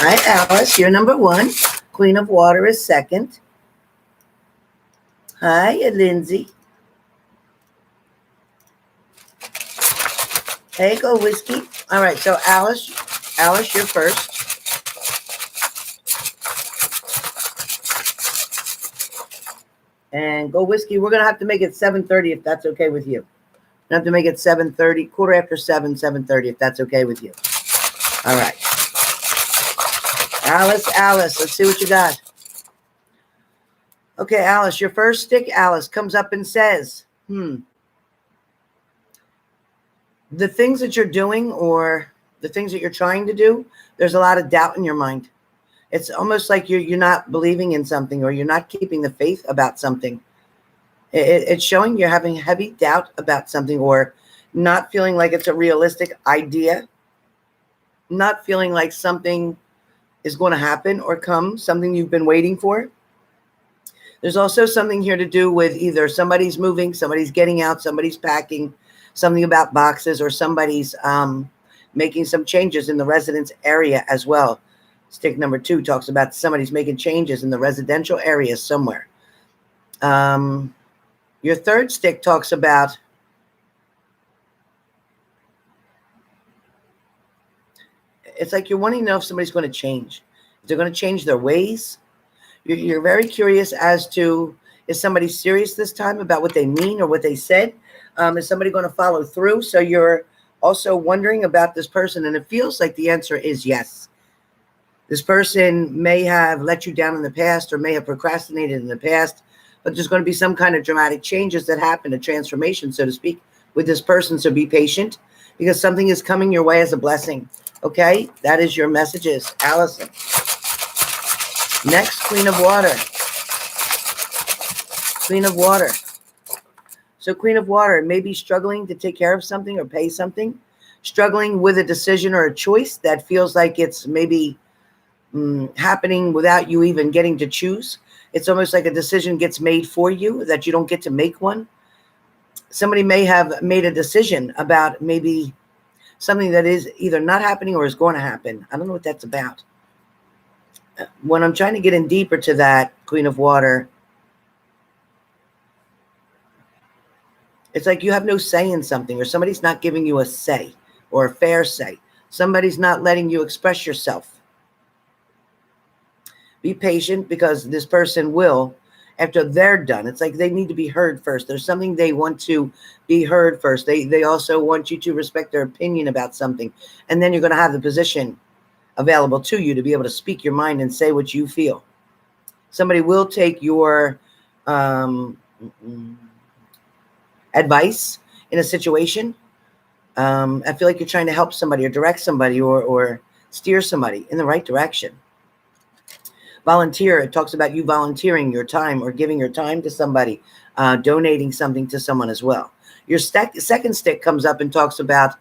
Hi, Alice. You're number one. Queen of Water is second. Hi, Lindsay. Hey, go whiskey. All right, so Alice, you're first. And go whiskey. We're gonna have to make it 7:30 if that's okay with you. We have to make it 7:30, quarter after 7, 7:30 if that's okay with you. All right. Alice, let's see what you got. Okay, Alice, your first stick, Alice, comes up and says, the things that you're doing or the things that you're trying to do, there's a lot of doubt in your mind. It's almost like you're not believing in something or you're not keeping the faith about something. It's showing you're having heavy doubt about something or not feeling like it's a realistic idea, not feeling like something is going to happen or come, something you've been waiting for. There's also something here to do with either somebody's moving, somebody's getting out, somebody's packing, something about boxes, or somebody's making some changes in the residence area as well. Stick number 2 talks about somebody's making changes in the residential area somewhere. Your third stick talks about it's like you're wanting to know if somebody's going to change. If they're going to change their ways. You're very curious as to, is somebody serious this time about what they mean or what they said? Is somebody going to follow through? So you're also wondering about this person, and it feels like the answer is yes. This person may have let you down in the past or may have procrastinated in the past, but there's going to be some kind of dramatic changes that happen, a transformation, so to speak, with this person. So be patient because something is coming your way as a blessing. Okay, that is your messages, Allison. Next, Queen of Water. Queen of Water. So Queen of Water may be struggling to take care of something or pay something, struggling with a decision or a choice that feels like it's maybe happening without you even getting to choose. It's almost like a decision gets made for you that you don't get to make one. Somebody may have made a decision about maybe something that is either not happening or is going to happen. I don't know what that's about. When I'm trying to get in deeper to that, Queen of Water, it's like you have no say in something, or somebody's not giving you a say or a fair say. Somebody's not letting you express yourself. Be patient because this person will, after they're done, it's like they need to be heard first. There's something they want to be heard first. They also want you to respect their opinion about something. And then you're going to have the position available to you to be able to speak your mind and say what you feel. Somebody will take your advice in a situation. I feel like you're trying to help somebody or direct somebody or steer somebody in the right direction. Volunteer, it talks about you volunteering your time or giving your time to somebody, donating something to someone as well. Your second stick comes up and talks about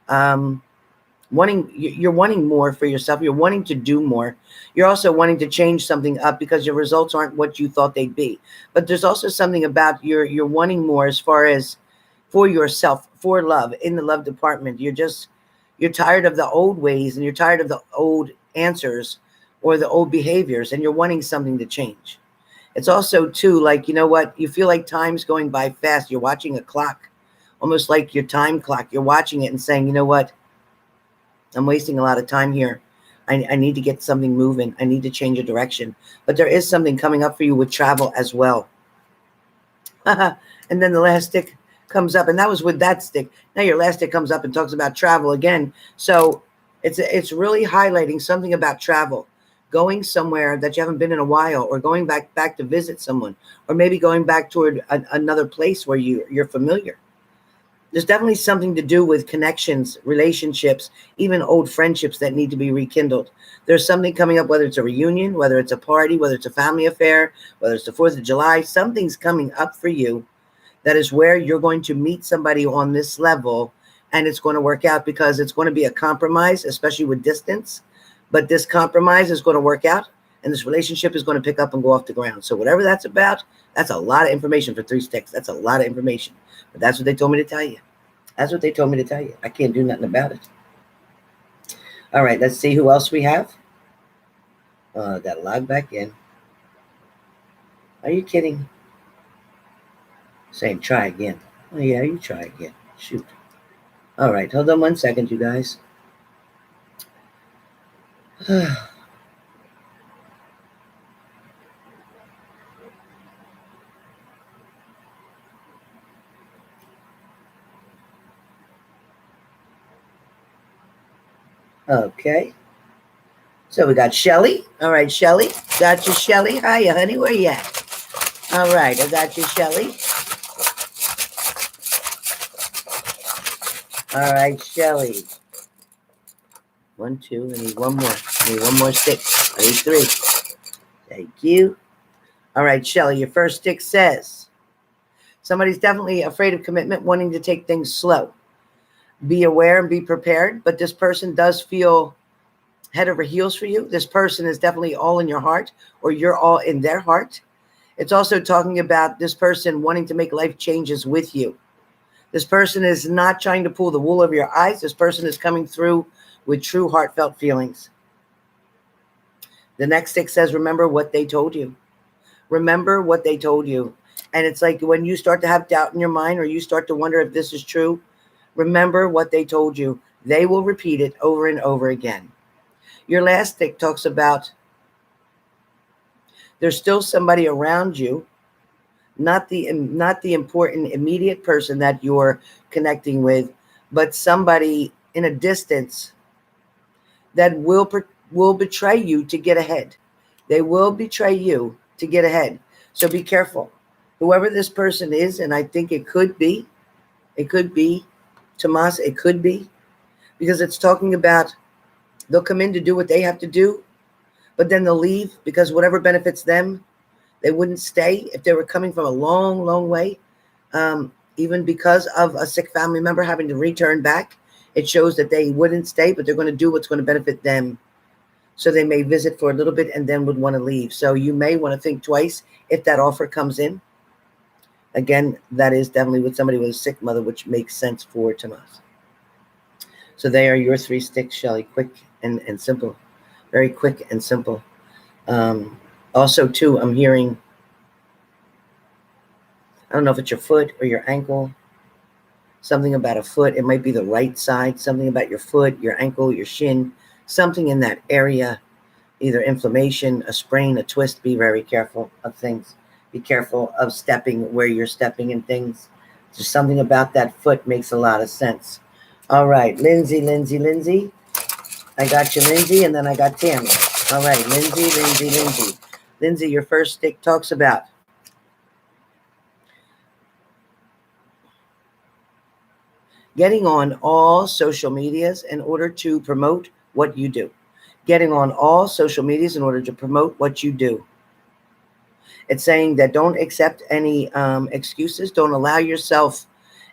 you're wanting more for yourself. You're wanting to do more. You're also wanting to change something up because your results aren't what you thought they'd be. But there's also something about you're wanting more as far as for yourself, for love, in the love department. You're tired of the old ways and you're tired of the old answers or the old behaviors, and you're wanting something to change. It's also too, like, you know what? You feel like time's going by fast. You're watching a clock, almost like your time clock. You're watching it and saying, you know what? I'm wasting a lot of time here. I need to get something moving. I need to change a direction. But there is something coming up for you with travel as well. And then the last stick comes up, and that was with that stick. Now your last stick comes up and talks about travel again. So it's really highlighting something about travel. Going somewhere that you haven't been in a while, or going back to visit someone, or maybe going back toward another place where you're familiar. There's definitely something to do with connections, relationships, even old friendships that need to be rekindled. There's something coming up, whether it's a reunion, whether it's a party, whether it's a family affair, whether it's the 4th of July, something's coming up for you that is where you're going to meet somebody on this level, and it's going to work out because it's going to be a compromise, especially with distance. But this compromise is going to work out, and this relationship is going to pick up and go off the ground. So whatever that's about, that's a lot of information for 3 sticks. That's a lot of information. But that's what they told me to tell you. That's what they told me to tell you. I can't do nothing about it. All right, let's see who else we have. Got to log back in. Are you kidding? Saying try again. Oh, yeah, you try again. Shoot. All right, hold on 1 second, you guys. Okay. So we got Shelly. All right, Shelly. Got you, Shelly. Hiya, honey. Where you at? All right, I got you, Shelly. All right, Shelly. 1, 2. I need one more. I need one more stick. I need 3. Thank you. All right, Shelly, your first stick says somebody's definitely afraid of commitment, wanting to take things slow. Be aware and be prepared, but this person does feel head over heels for you. This person is definitely all in your heart, or you're all in their heart. It's also talking about this person wanting to make life changes with you. This person is not trying to pull the wool over your eyes. This person is coming through with true heartfelt feelings. The next stick says, remember what they told you. Remember what they told you. And it's like when you start to have doubt in your mind, or you start to wonder if this is true, remember what they told you. They will repeat it over and over again. Your last stick talks about there's still somebody around you, not the important immediate person that you're connecting with, but somebody in a distance that will betray you to get ahead. They will betray you to get ahead. So be careful. Whoever this person is, and I think it could be Tomas, it could be, because it's talking about they'll come in to do what they have to do, but then they'll leave because whatever benefits them, they wouldn't stay if they were coming from a long, long way. Even because of a sick family member having to return back, it shows that they wouldn't stay, but they're going to do what's going to benefit them. So they may visit for a little bit and then would want to leave. So you may want to think twice if that offer comes in. Again, that is definitely with somebody with a sick mother, which makes sense for Tomas. So they are your 3 sticks, Shelly. Quick and simple. Very quick and simple. Also, too, I'm hearing, I don't know if it's your foot or your ankle, something about a foot. It might be the right side, something about your foot, your ankle, your shin, something in that area, either inflammation, a sprain, a twist. Be very careful of things. Be careful of stepping where you're stepping and things. Just something about that foot makes a lot of sense. All right, Lindsay. I got you, Lindsay, and then I got Tammy. All right, Lindsay. Lindsay, your first stick talks about getting on all social medias in order to promote what you do. Getting on all social medias in order to promote what you do. It's saying that don't accept any excuses. Don't allow yourself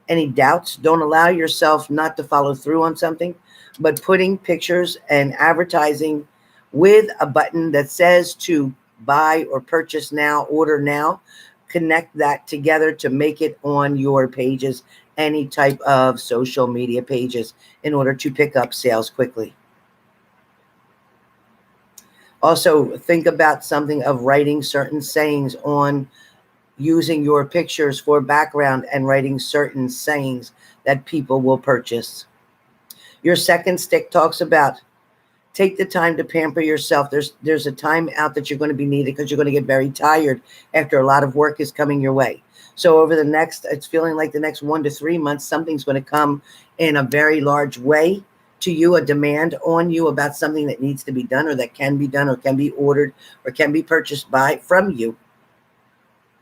any doubts. Don't allow yourself not to follow through on something, but putting pictures and advertising with a button that says to buy or purchase now, order now. Connect that together to make it on your pages, any type of social media pages, in order to pick up sales quickly. Also, think about something of writing certain sayings on, using your pictures for background and writing certain sayings that people will purchase. Your second stick talks about take the time to pamper yourself. There's a time out that you're going to be needed because you're going to get very tired after a lot of work is coming your way. So over the next, it's feeling like the next 1 to 3 months, something's going to come in a very large way to you, a demand on you about something that needs to be done, or that can be done, or can be ordered, or can be purchased from you.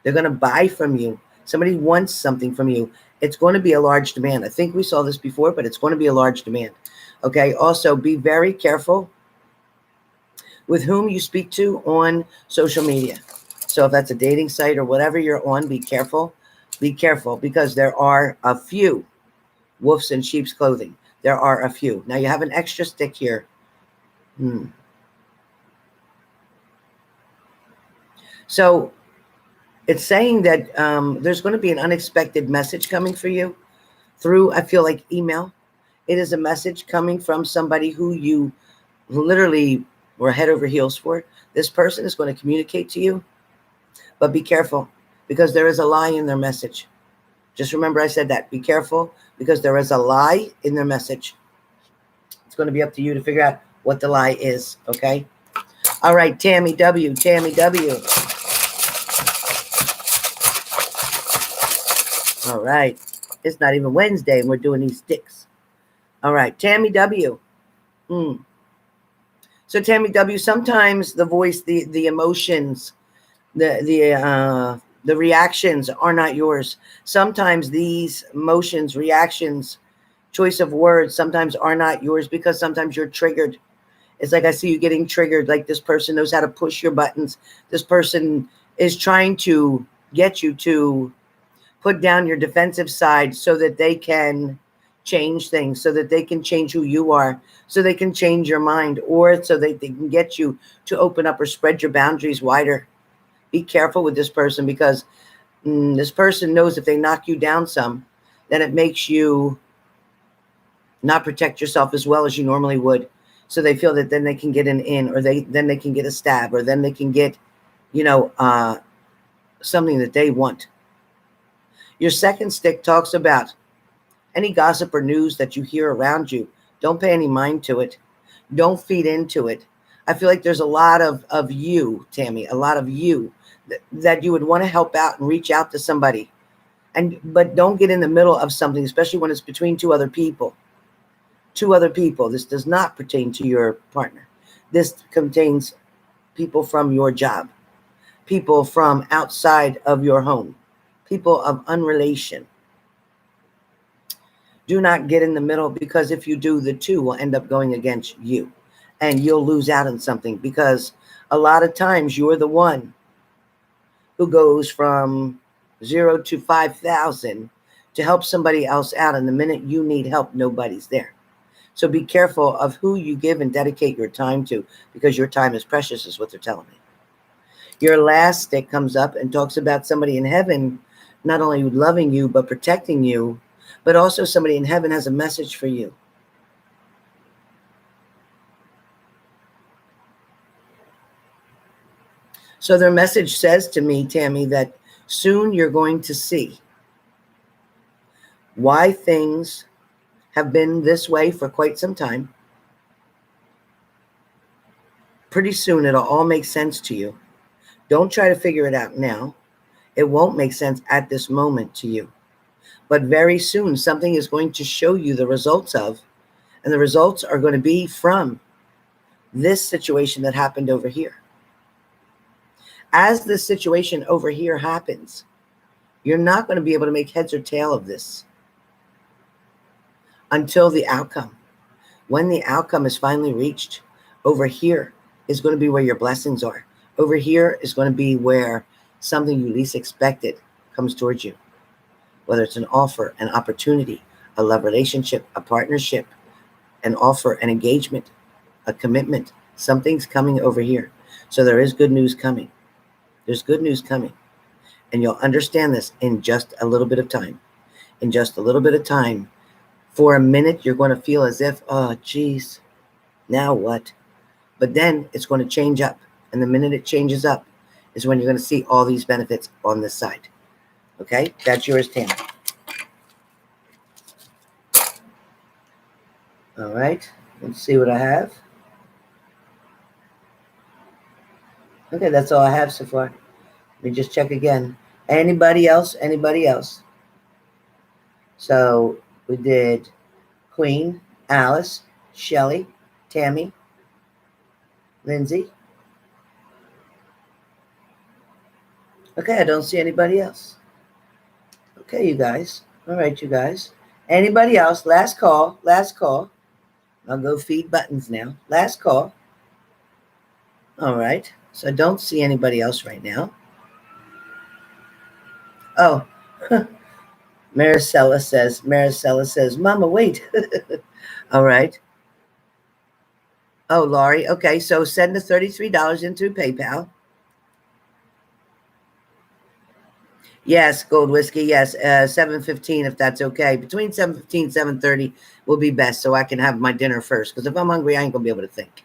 They're going to buy from you. Somebody wants something from you. It's going to be a large demand. I think we saw this before, but it's going to be a large demand. Okay. Also, be very careful with whom you speak to on social media. So if that's a dating site or whatever you're on, be careful. Be careful, because there are a few wolves in sheep's clothing. There are a few. Now you have an extra stick here. So it's saying that there's going to be an unexpected message coming for you through, I feel like, email. It is a message coming from somebody who you literally or head over heels for, this person is going to communicate to you, but be careful because there is a lie in their message. Just remember I said that. Be careful because there is a lie in their message. It's going to be up to you to figure out what the lie is, okay? All right, Tammy W. Tammy W. All right. It's not even Wednesday and we're doing these Styx. All right, Tammy W. So Tammy W, sometimes the voice, the emotions, the reactions are not yours. Sometimes these emotions, reactions, choice of words sometimes are not yours because sometimes you're triggered. It's like I see you getting triggered, like this person knows how to push your buttons. This person is trying to get you to put down your defensive side so that they can change things, so that they can change who you are, so they can change your mind, or so they can get you to open up or spread your boundaries wider. Be careful with this person because this person knows if they knock you down some, then it makes you not protect yourself as well as you normally would. So they feel that then they can get an in, or then they can get a stab, or then they can get, something that they want. Your second stick talks about any gossip or news that you hear around you. Don't pay any mind to it. Don't feed into it. I feel like there's a lot of you, Tammy, a lot of you that you would want to help out and reach out to somebody. But don't get in the middle of something, especially when it's between two other people. Two other people. This does not pertain to your partner. This contains people from your job, people from outside of your home, people of unrelation. Do not get in the middle because if you do, the two will end up going against you and you'll lose out on something because a lot of times you're the one who goes from 0 to 5,000 to help somebody else out. And the minute you need help, nobody's there. So be careful of who you give and dedicate your time to because your time is precious is what they're telling me. Your last stick comes up and talks about somebody in heaven, not only loving you, but protecting you, but also somebody in heaven has a message for you. So their message says to me, Tammy, that soon you're going to see why things have been this way for quite some time. Pretty soon it'll all make sense to you. Don't try to figure it out now. It won't make sense at this moment to you. But very soon something is going to show you the results of, and the results are going to be from this situation that happened over here. As this situation over here happens, you're not going to be able to make heads or tail of this until the outcome. When the outcome is finally reached, over here is going to be where your blessings are. Over here is going to be where something you least expected comes towards you. Whether it's an offer, an opportunity, a love relationship, a partnership, an offer, an engagement, a commitment. Something's coming over here. So there is good news coming. There's good news coming. And you'll understand this in just a little bit of time. In just a little bit of time. For a minute, you're going to feel as if, oh, geez, now what? But then it's going to change up. And the minute it changes up is when you're going to see all these benefits on this side. Okay? That's yours, Tam. All right. Let's see what I have. Okay, that's all I have so far. Let me just check again. Anybody else? Anybody else? So we did Queen, Alice, Shelley, Tammy, Lindsay. Okay, I don't see anybody else. Okay, you guys. All right, you guys. Anybody else? Last call. Last call. I'll go feed buttons now. Last call. All right. So I don't see anybody else right now. Oh, Maricela says, Mama, wait. All right. Oh, Laurie. Okay, so send the $33 into PayPal. Yes, Gold Whiskey. Yes, 7:15 if that's okay. Between 7:15 7:30 will be best so I can have my dinner first. Because if I'm hungry, I ain't going to be able to think.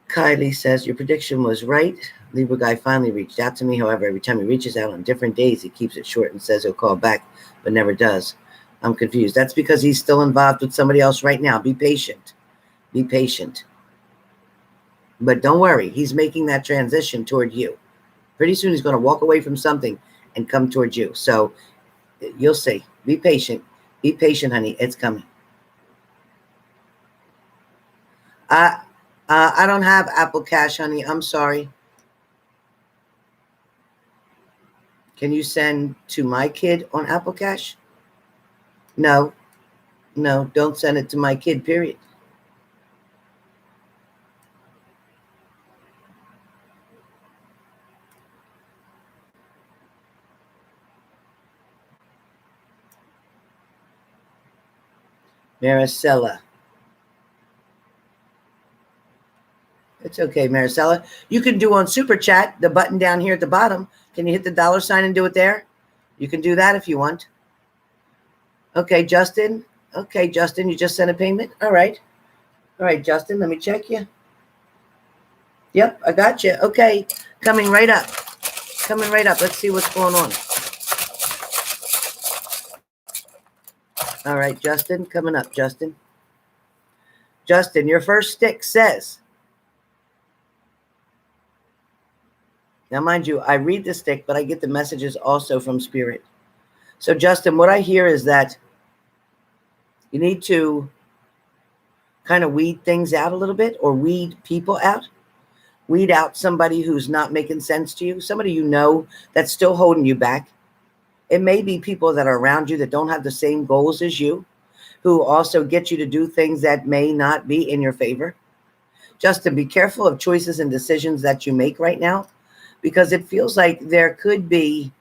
Kylie says, your prediction was right. Libra guy finally reached out to me. However, every time he reaches out on different days, he keeps it short and says he'll call back, but never does. I'm confused. That's because he's still involved with somebody else right now. Be patient. Be patient. But don't worry. He's making that transition toward you. Pretty soon he's going to walk away from something and come towards you. So you'll see. Be patient. Be patient, honey. It's coming. I don't have Apple Cash, honey. I'm sorry. Can you send to my kid on Apple Cash? No, no, don't send it to my kid, period. Maricela. It's okay, Maricela. You can do on Super Chat, the button down here at the bottom. Can you hit the $ and do it there? You can do that if you want. Okay, Justin. Okay, Justin, you just sent a payment? All right. All right, Justin, let me check you. Yep, I got you. Okay, coming right up. Coming right up. Let's see what's going on. All right, Justin, coming up, Justin. Justin, your first stick says, now, mind you, I read the stick, but I get the messages also from Spirit. So, Justin, what I hear is that you need to kind of weed things out a little bit, or weed people out. Weed out somebody who's not making sense to you, somebody you know that's still holding you back. It may be people that are around you that don't have the same goals as you, who also get you to do things that may not be in your favor. Justin, be careful of choices and decisions that you make right now, because it feels like there could be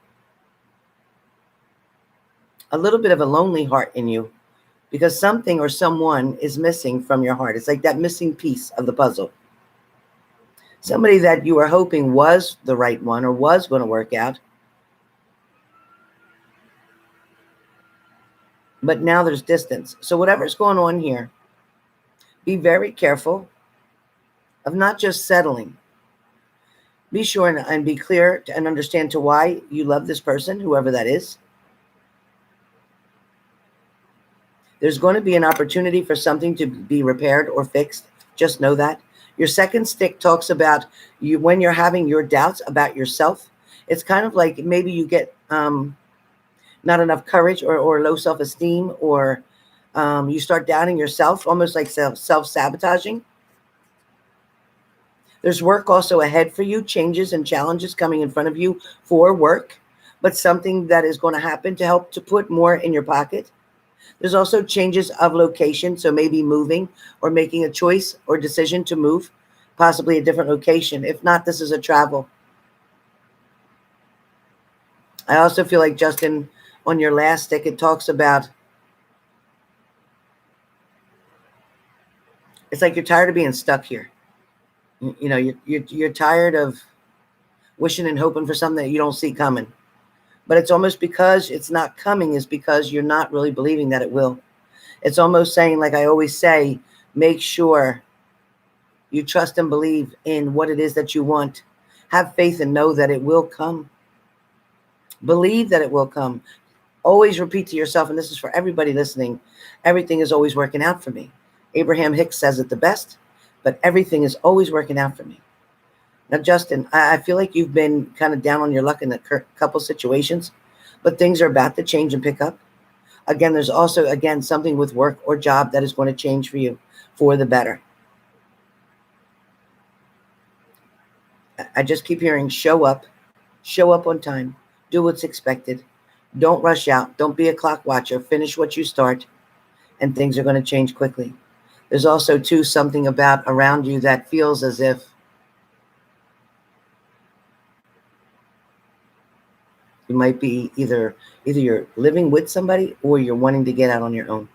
a little bit of a lonely heart in you, because something or someone is missing from your heart. It's like that missing piece of the puzzle. Somebody that you were hoping was the right one or was going to work out, but now there's distance. So whatever's going on here, be very careful of not just settling. Be sure and be clear and understand to why you love this person, whoever that is. There's going to be an opportunity for something to be repaired or fixed. Just know that. Your second stick talks about you when you're having your doubts about yourself. It's kind of like maybe you get not enough courage or low self-esteem, or you start doubting yourself, almost like self-sabotaging. There's work also ahead for you, changes and challenges coming in front of you for work, but something that is going to happen to help to put more in your pocket. There's also changes of location, so maybe moving or making a choice or decision to move, possibly a different location. If not, this is a travel. I also feel like, Justin, on your last stick, it talks about, it's like you're tired of being stuck here. You know, you're tired of wishing and hoping for something that you don't see coming. But it's almost because it's not coming is because you're not really believing that it will. It's almost saying, like I always say, make sure you trust and believe in what it is that you want. Have faith and know that it will come. Believe that it will come. Always repeat to yourself, and this is for everybody listening, everything is always working out for me. Abraham Hicks says it the best, but everything is always working out for me. Now, Justin, I feel like you've been kind of down on your luck in a couple situations, but things are about to change and pick up. Again, there's also, something with work or job that is going to change for you for the better. I just keep hearing show up on time, do what's expected. Don't rush out. Don't be a clock watcher. Finish what you start, and things are going to change quickly. There's also, too, something about around you that feels as if you might be either you're living with somebody or you're wanting to get out on your own.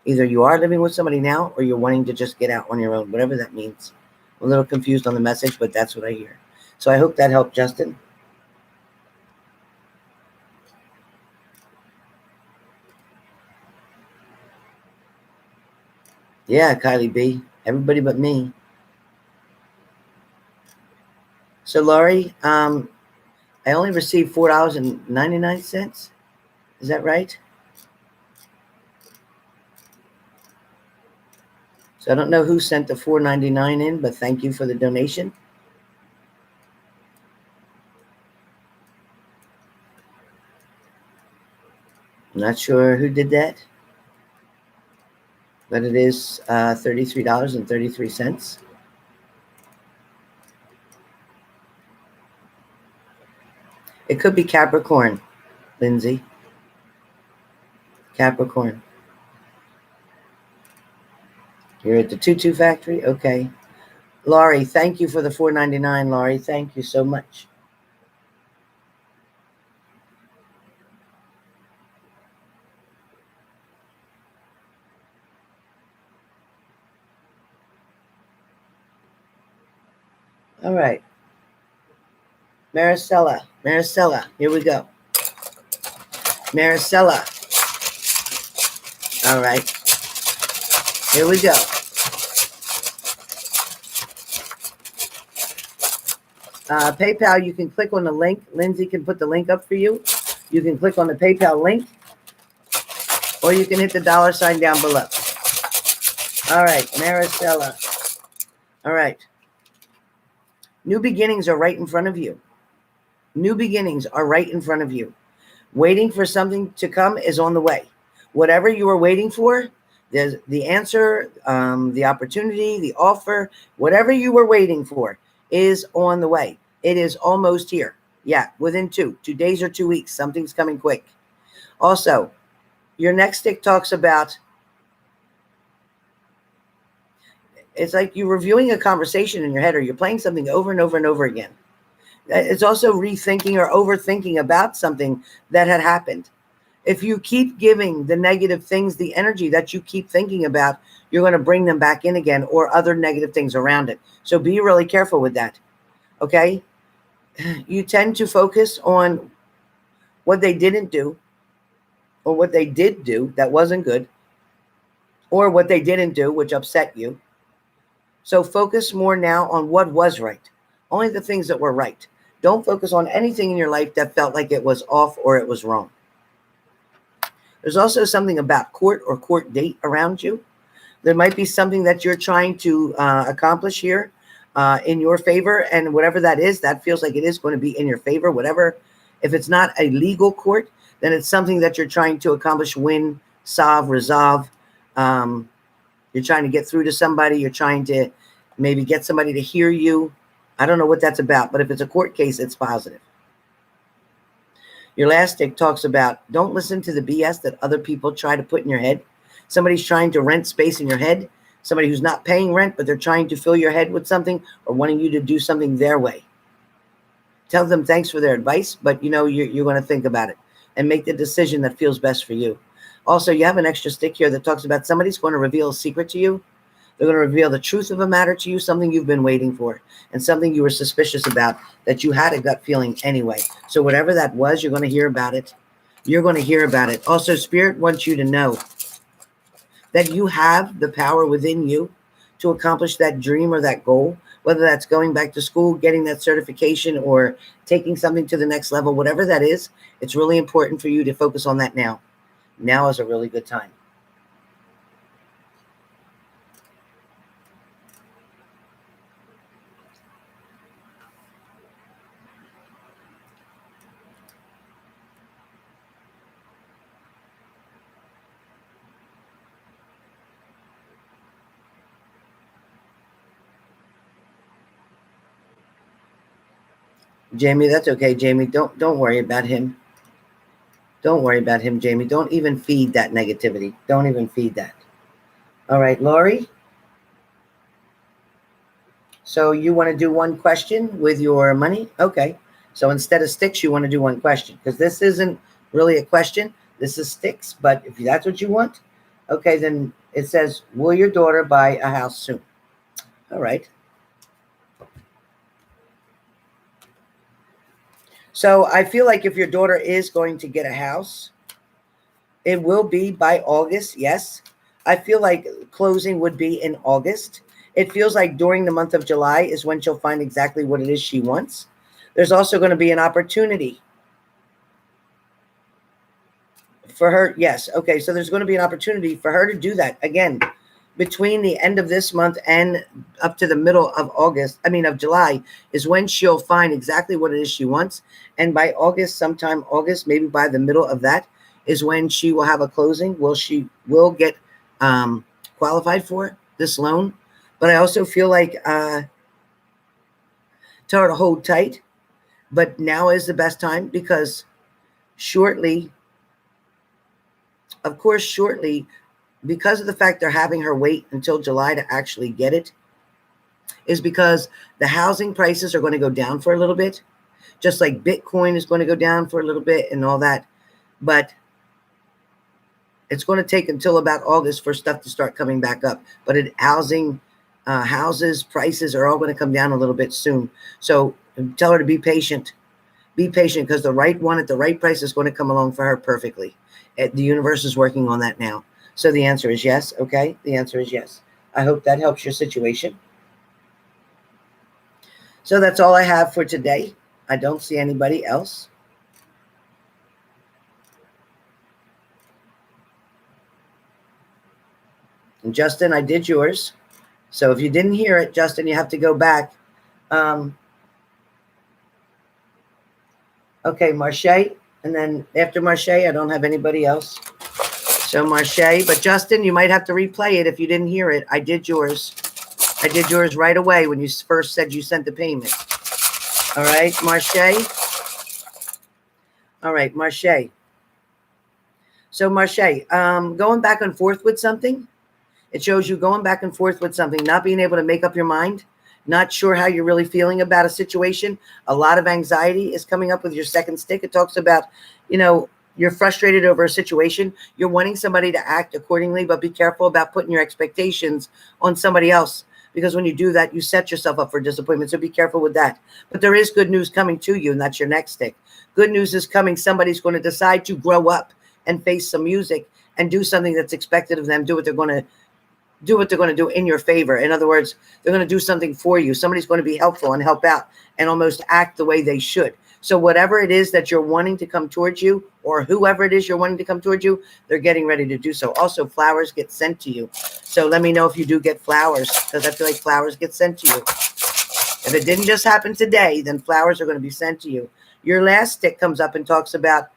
Either you are living with somebody now or you're wanting to just get out on your own, whatever that means. I'm a little confused on the message, but that's what I hear. So I hope that helped, Justin. Yeah, Kylie B. Everybody but me. So, Laurie, I only received $4.99. Is that right? So I don't know who sent the $4.99 in, but thank you for the donation. I'm not sure who did that, but it is $33.33. It could be Capricorn, Lindsay. Capricorn. You're at the Tutu Factory? Okay. Laurie, thank you for the $4.99, Laurie. Thank you so much. All right. Maricela, here we go. Maricela. All right. Here we go. PayPal, you can click on the link. Lindsay can put the link up for you. You can click on the PayPal link, or you can hit the $ down below. All right, Maricela. All right. New beginnings are right in front of you. New beginnings are right in front of you. Waiting for something to come is on the way. Whatever you are waiting for, there's the answer, the opportunity, the offer, whatever you were waiting for is on the way. It is almost here. Yeah, within 2 days or 2 weeks, something's coming quick. Also, your next stick talks about, it's like you're reviewing a conversation in your head, or you're playing something over and over and over again. It's also rethinking or overthinking about something that had happened. If you keep giving the negative things the energy that you keep thinking about, you're going to bring them back in again, or other negative things around it. So be really careful with that. Okay? You tend to focus on what they didn't do, or what they did do that wasn't good, or what they didn't do, which upset you. So focus more now on what was right. Only the things that were right. Don't focus on anything in your life that felt like it was off or it was wrong. There's also something about court or court date around you. There might be something that you're trying to accomplish here in your favor, and whatever that is, that feels like it is going to be in your favor. Whatever, if it's not a legal court, then it's something that you're trying to accomplish, win, solve, resolve. You're trying to get through to somebody. You're trying to maybe get somebody to hear you. I don't know what that's about, but if it's a court case, it's positive. Your last stick talks about, don't listen to the BS that other people try to put in your head. Somebody's trying to rent space in your head. Somebody who's not paying rent, but they're trying to fill your head with something, or wanting you to do something their way. Tell them thanks for their advice, but you're going to think about it and make the decision that feels best for you. Also, you have an extra stick here that talks about somebody's going to reveal a secret to you. They're going to reveal the truth of a matter to you, something you've been waiting for, and something you were suspicious about that you had a gut feeling anyway. So whatever that was, you're going to hear about it. You're going to hear about it. Also, Spirit wants you to know that you have the power within you to accomplish that dream or that goal, whether that's going back to school, getting that certification, or taking something to the next level, whatever that is. It's really important for you to focus on that now. Now is a really good time. Jamie, that's okay, Jamie. Don't worry about him. Don't worry about him, Jamie. Don't even feed that negativity. Don't even feed that. All right, Lori. So you want to do one question with your money? Okay. So instead of sticks, you want to do one question, because this isn't really a question. This is sticks. But if that's what you want, okay, then it says, will your daughter buy a house soon? All right. So I feel like if your daughter is going to get a house, it will be by August, yes. I feel like closing would be in August. It feels like during the month of July is when she'll find exactly what it is she wants. There's also going to be an opportunity for her. Yes. Okay. So there's going to be an opportunity for her to do that again between the end of this month and up to the middle of of July is when she'll find exactly what it is she wants. And by August, sometime August, maybe by the middle of that is when she will have a closing. She will get qualified for this loan. But I also feel like tell her to hold tight. But now is the best time because shortly, because of the fact they're having her wait until July to actually get it, is because the housing prices are going to go down for a little bit, just like Bitcoin is going to go down for a little bit and all that. But it's going to take until about August for stuff to start coming back up. But houses prices are all going to come down a little bit soon. So tell her to be patient. Be patient because the right one at the right price is going to come along for her perfectly. The universe is working on that now. So the answer is yes. Okay. The answer is yes. I hope that helps your situation. So that's all I have for today. I don't see anybody else. And Justin, I did yours. So if you didn't hear it, Justin, you have to go back. Okay, Marche. And then after Marche, I don't have anybody else. So Marche, but Justin, you might have to replay it if you didn't hear it. I did yours. I did yours right away when you first said you sent the payment. All right, Marche. All right, Marche. So Marche, going back and forth with something. It shows you going back and forth with something, not being able to make up your mind, not sure how you're really feeling about a situation. A lot of anxiety is coming up with your second stick. It talks about, you're frustrated over a situation. You're wanting somebody to act accordingly, but be careful about putting your expectations on somebody else. Because when you do that, you set yourself up for disappointment. So be careful with that. But there is good news coming to you, and that's your next stick. Good news is coming. Somebody's going to decide to grow up and face some music and do something that's expected of them. Do what they're going to do in your favor. In other words, they're going to do something for you. Somebody's going to be helpful and help out and almost act the way they should. So whatever it is that you're wanting to come towards you, or whoever it is you're wanting to come towards you, they're getting ready to do so. Also, flowers get sent to you. So let me know if you do get flowers, because I feel like flowers get sent to you. If it didn't just happen today, then flowers are going to be sent to you. Your last stick comes up and talks about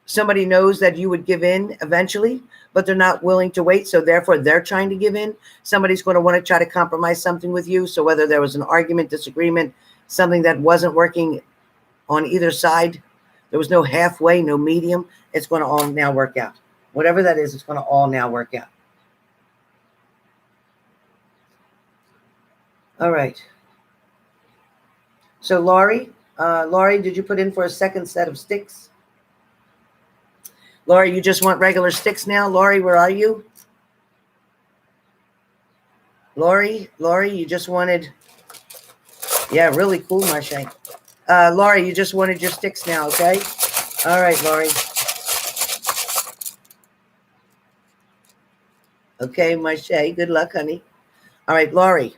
somebody knows that you would give in eventually, but they're not willing to wait. So therefore they're trying to give in. Somebody's going to want to try to compromise something with you. So whether there was an argument, disagreement, something that wasn't working on either side, there was no halfway, no medium, it's going to all now work out. Whatever that is, it's going to all now work out. All right. So Laurie, did you put in for a second set of sticks? Laurie, you just want regular sticks now? Laurie, where are you? Laurie, you just wanted, yeah, really cool, Marche. Laurie, you just wanted your sticks now, okay? All right, Laurie. Okay, Marche, good luck, honey. All right, Laurie.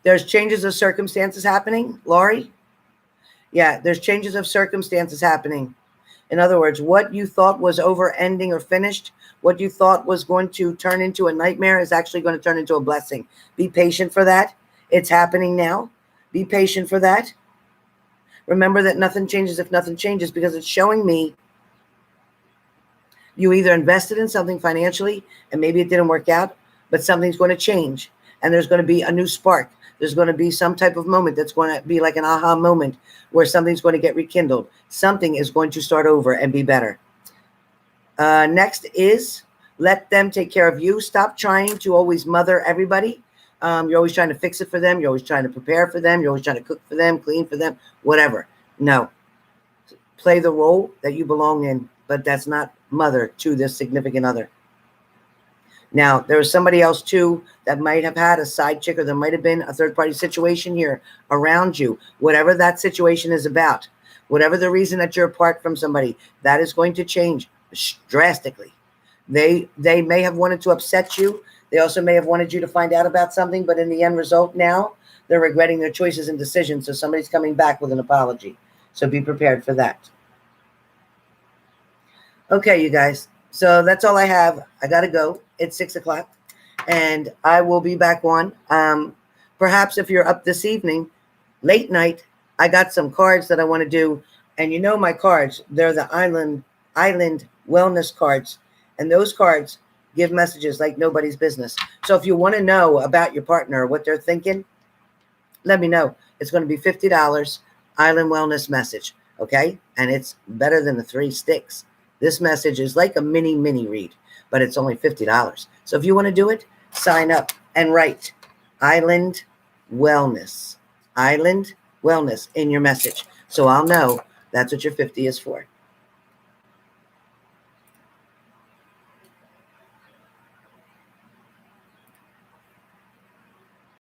There's changes of circumstances happening, Laurie? Yeah, there's changes of circumstances happening. In other words, what you thought was over, ending, or finished, what you thought was going to turn into a nightmare is actually going to turn into a blessing. Be patient for that. It's happening now. Be patient for that. Remember that nothing changes if nothing changes, because it's showing me you either invested in something financially and maybe it didn't work out, but something's going to change and there's going to be a new spark. There's going to be some type of moment that's going to be like an aha moment where something's going to get rekindled. Something is going to start over and be better. Next is let them take care of you. Stop trying to always mother everybody. You're always trying to fix it for them. You're always trying to prepare for them. You're always trying to cook for them, clean for them, whatever. No. Play the role that you belong in, but that's not mother to this significant other. Now, there was somebody else, too, that might have had a side chick, or there might have been a third-party situation here around you. Whatever that situation is about, whatever the reason that you're apart from somebody, that is going to change drastically. They may have wanted to upset you. They also may have wanted you to find out about something, but in the end result now, they're regretting their choices and decisions. So somebody's coming back with an apology. So be prepared for that. Okay, you guys. So that's all I have. I got to go. It's 6 o'clock. And I will be back on. Perhaps if you're up this evening, late night, I got some cards that I want to do. And you know my cards. They're the Island Wellness cards. And those cards give messages like nobody's business. So if you want to know about your partner, what they're thinking, let me know. It's going to be $50 Island Wellness message. Okay? And it's better than the 3 Styx. This message is like a mini read, but it's only $50. So if you want to do it, sign up and write Island Wellness in your message. So I'll know that's what your 50 is for.